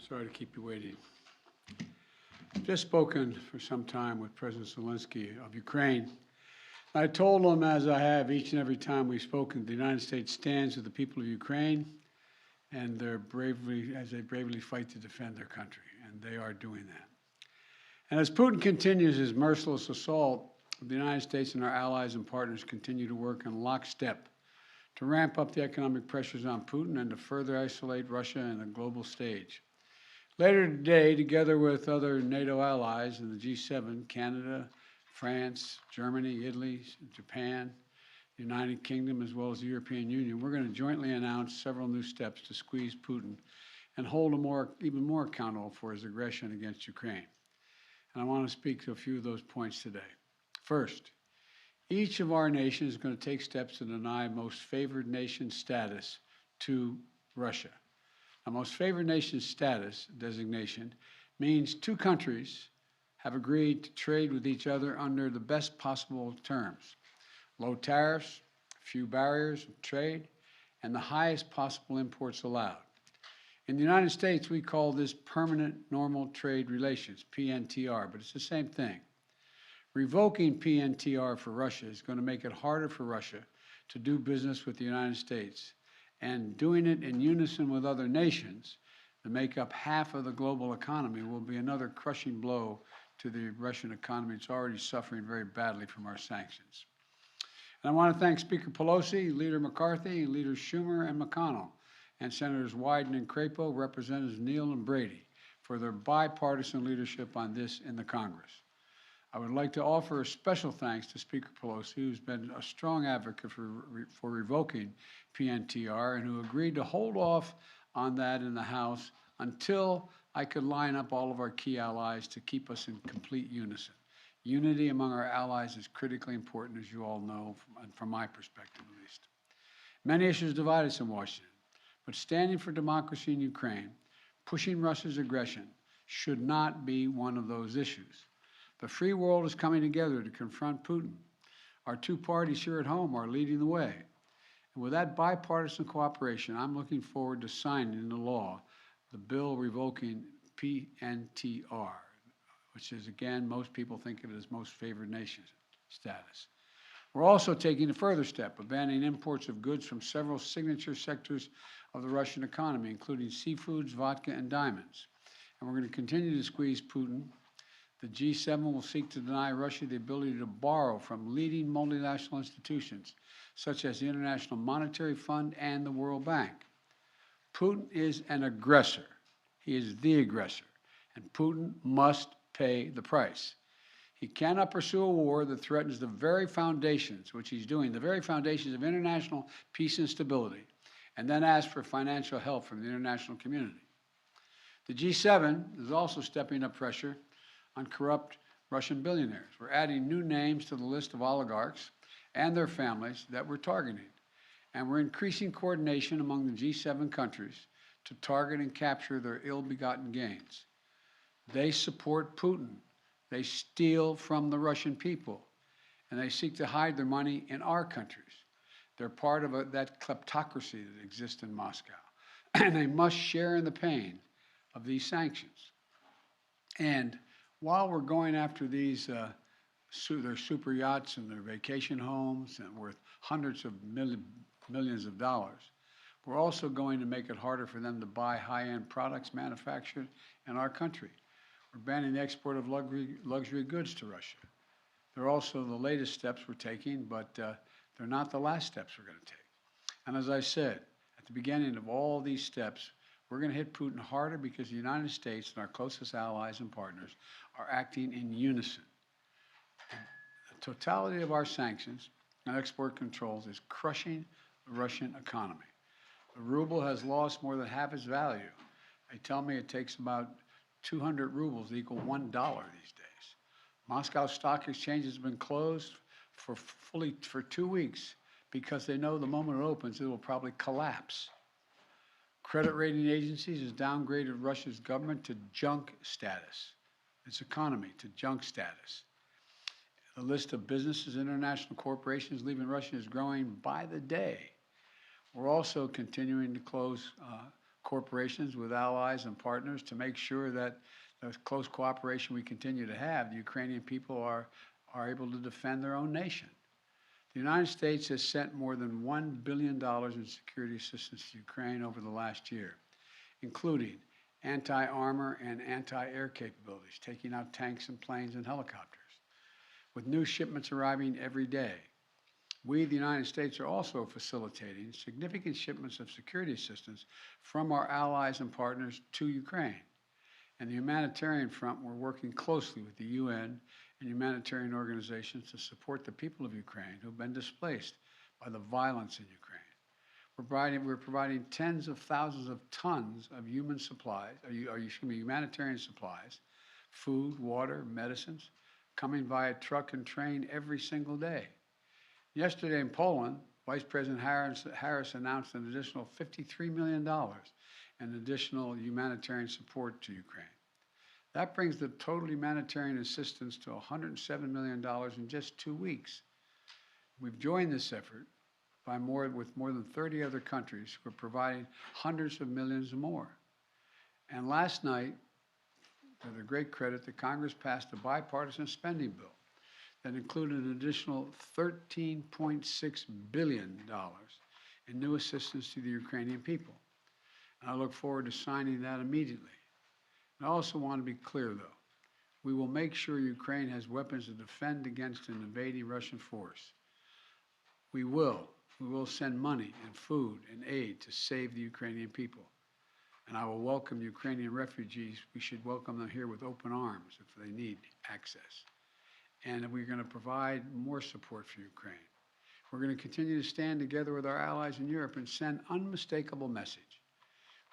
Sorry to keep you waiting. I've just spoken for some time with President Zelensky of Ukraine. I told him, as I have each and every time we've spoken, the United States stands with the people of Ukraine and as they bravely fight to defend their country, and they are doing that. And as Putin continues his merciless assault, the United States and our allies and partners continue to work in lockstep to ramp up the economic pressures on Putin and to further isolate Russia on the global stage. Later today, together with other NATO allies in the G7, Canada, France, Germany, Italy, Japan, the United Kingdom, as well as the European Union, we're going to jointly announce several new steps to squeeze Putin and hold him even more accountable for his aggression against Ukraine. And I want to speak to a few of those points today. First, each of our nations is going to take steps to deny most favored nation status to Russia. Now, most favored nation status designation means two countries have agreed to trade with each other under the best possible terms: low tariffs, few barriers of trade, and the highest possible imports allowed. In the United States, we call this permanent normal trade relations, PNTR, but it's the same thing. Revoking PNTR for Russia is going to make it harder for Russia to do business with the United States, and doing it in unison with other nations that make up half of the global economy will be another crushing blow to the Russian economy. It's already suffering very badly from our sanctions. And I want to thank Speaker Pelosi, Leader McCarthy, Leaders Schumer and McConnell, and Senators Wyden and Crapo, Representatives Neal and Brady, for their bipartisan leadership on this in the Congress. I would like to offer a special thanks to Speaker Pelosi, who's been a strong advocate for revoking PNTR and who agreed to hold off on that in the House until I could line up all of our key allies to keep us in complete unison. Unity among our allies is critically important, as you all know, from my perspective at least. Many issues divide us in Washington, but standing for democracy in Ukraine, pushing Russia's aggression, should not be one of those issues. The free world is coming together to confront Putin. Our two parties here at home are leading the way. And with that bipartisan cooperation, I'm looking forward to signing into law the bill revoking PNTR, which is, again, most people think of it as most favored nation status. We're also taking a further step of banning imports of goods from several signature sectors of the Russian economy, including seafoods, vodka, and diamonds. And we're going to continue to squeeze Putin. The G7 will seek to deny Russia the ability to borrow from leading multinational institutions, such as the International Monetary Fund and the World Bank. Putin is an aggressor. He is the aggressor, and Putin must pay the price. He cannot pursue a war that threatens the very foundations, which he's doing, the very foundations of international peace and stability, and then ask for financial help from the international community. The G7 is also stepping up pressure on corrupt Russian billionaires. We're adding new names to the list of oligarchs and their families that we're targeting. And we're increasing coordination among the G7 countries to target and capture their ill-begotten gains. They support Putin. They steal from the Russian people, and they seek to hide their money in our countries. They're part of that kleptocracy that exists in Moscow, and they must share in the pain of these sanctions. And while we're going after these their super yachts and their vacation homes and worth hundreds of millions of dollars, we're also going to make it harder for them to buy high-end products manufactured in our country. We're banning the export of luxury goods to Russia. They're also the latest steps we're taking, but they're not the last steps we're going to take. And as I said, at the beginning of all these steps, we're going to hit Putin harder because the United States and our closest allies and partners are acting in unison. The totality of our sanctions and export controls is crushing the Russian economy. The ruble has lost more than half its value. They tell me it takes about 200 rubles to equal $1 these days. Moscow Stock Exchange has been closed for 2 weeks because they know the moment it opens, it will probably collapse. Credit rating agencies has downgraded Russia's government to junk status, its economy to junk status. The list of businesses, international corporations leaving Russia is growing by the day. We're also continuing to close corporations, with allies and partners to make sure that the close cooperation we continue to have, the Ukrainian people are able to defend their own nation. The United States has sent more than $1 billion in security assistance to Ukraine over the last year, including anti-armor and anti-air capabilities, taking out tanks and planes and helicopters, with new shipments arriving every day. We, the United States, are also facilitating significant shipments of security assistance from our allies and partners to Ukraine. And the humanitarian front, we're working closely with the UN and humanitarian organizations to support the people of Ukraine who have been displaced by the violence in Ukraine. We're providing tens of thousands of tons of human supplies, humanitarian supplies, food, water, medicines, coming via truck and train every single day. Yesterday in Poland, Vice President Harris announced an additional $53 million in additional humanitarian support to Ukraine. That brings the total humanitarian assistance to $107 million in just 2 weeks. We've joined this effort with more than 30 other countries who are providing hundreds of millions more. And last night, to their great credit, the Congress passed a bipartisan spending bill that included an additional $13.6 billion in new assistance to the Ukrainian people. And I look forward to signing that immediately. And I also want to be clear, though. We will make sure Ukraine has weapons to defend against an invading Russian force. We will send money and food and aid to save the Ukrainian people. And I will welcome Ukrainian refugees. We should welcome them here with open arms if they need access. And we're going to provide more support for Ukraine. We're going to continue to stand together with our allies in Europe and send unmistakable message.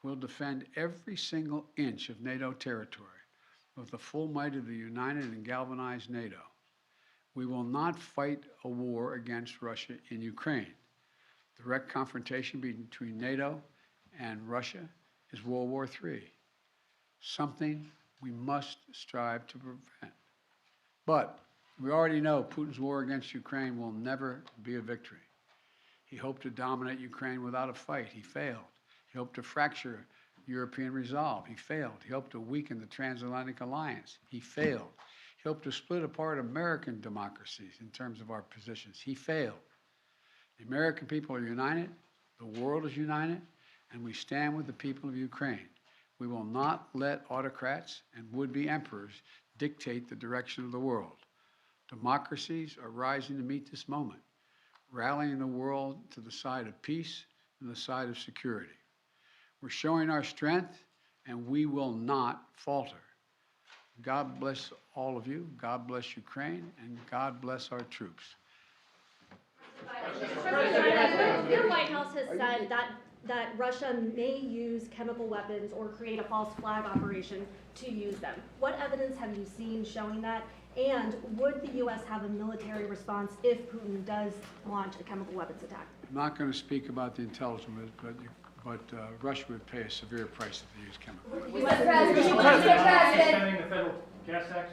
We'll defend every single inch of NATO territory with the full might of the united and galvanized NATO. We will not fight a war against Russia in Ukraine. Direct confrontation between NATO and Russia is World War III, something we must strive to prevent. But we already know Putin's war against Ukraine will never be a victory. He hoped to dominate Ukraine without a fight. He failed. He hoped to fracture European resolve. He failed. He hoped to weaken the transatlantic alliance. He failed. He hoped to split apart American democracies in terms of our positions. He failed. The American people are united, the world is united, and we stand with the people of Ukraine. We will not let autocrats and would-be emperors dictate the direction of the world. Democracies are rising to meet this moment, rallying the world to the side of peace and the side of security. We're showing our strength, and we will not falter. God bless all of you. God bless Ukraine, and God bless our troops. Your White House has said that Russia may use chemical weapons or create a false flag operation to use them. What evidence have you seen showing that? And would the U.S. have a military response if Putin does launch a chemical weapons attack? I'm not going to speak about the intelligence, but Russia would pay a severe price if they use chemical weapons. Mr. President, Extending the federal gas tax?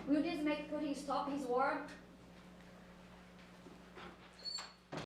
will this make Putin stop his war?